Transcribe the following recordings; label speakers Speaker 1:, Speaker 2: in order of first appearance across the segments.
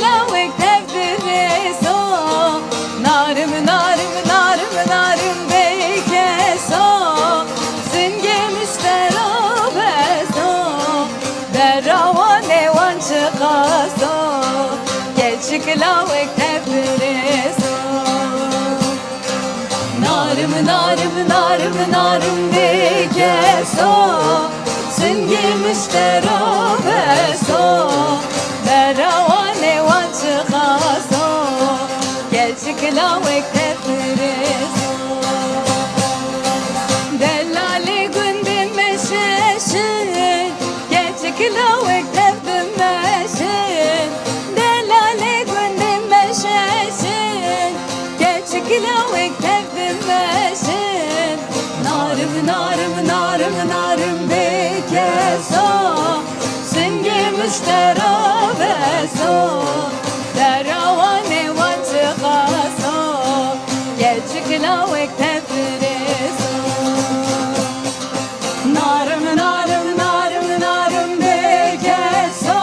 Speaker 1: لاوك تبدرسو نارم نارم نارم نارم بيكسو سنگه مشترا بسو در روانه وان چقاسو گلچک لاوك تبدرسو نارم نارم نارم نارم بيكسو سنگه مشترا بسو در روانه وان چقاسو گلچک لاوك تبدرسو دلالی گندم مششن گلچک لاوك تبدمشن دلالی گندم مششن گلچک لاوك تبدمشن نارم نارم نارم نارم بکسو سنگی مشترا بسو در روانه وان چقاسو گلچک لاوك تبدرسو نارم نارم نارم نارم بکسو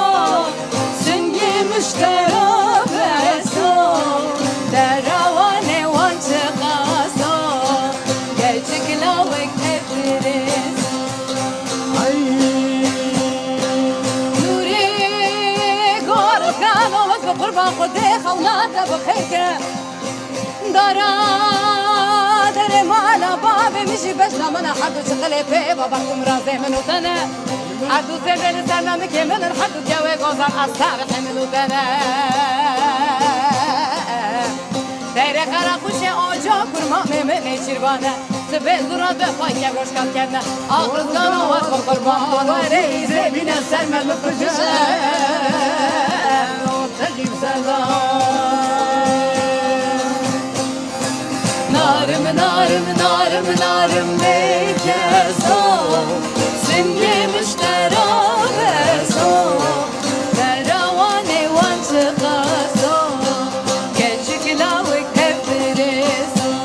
Speaker 1: سنگی مشترا بسو در روانه وان چقاسو گلچک لاوك تبدرسو نوری گارکان اولاد بقربان خودی خونات بخیر که دارا در مالا باب میشی بشنا من حدو شغله پی باباكم رازي منو تنا حدو سبل سرنا مكمل حدو جوي قوزان الصالح منو تنا دايره قرا خوشي آجا kurma memeli çirvana Sebe zura defa ke goş kat kendine Ağrızdan ovad bu kurban Baba reize binen sermel mıkıcı O tecib Narım narım narım narım bekeso Simge müştera beso Deravane van çıkaso Gecik lavik tebreso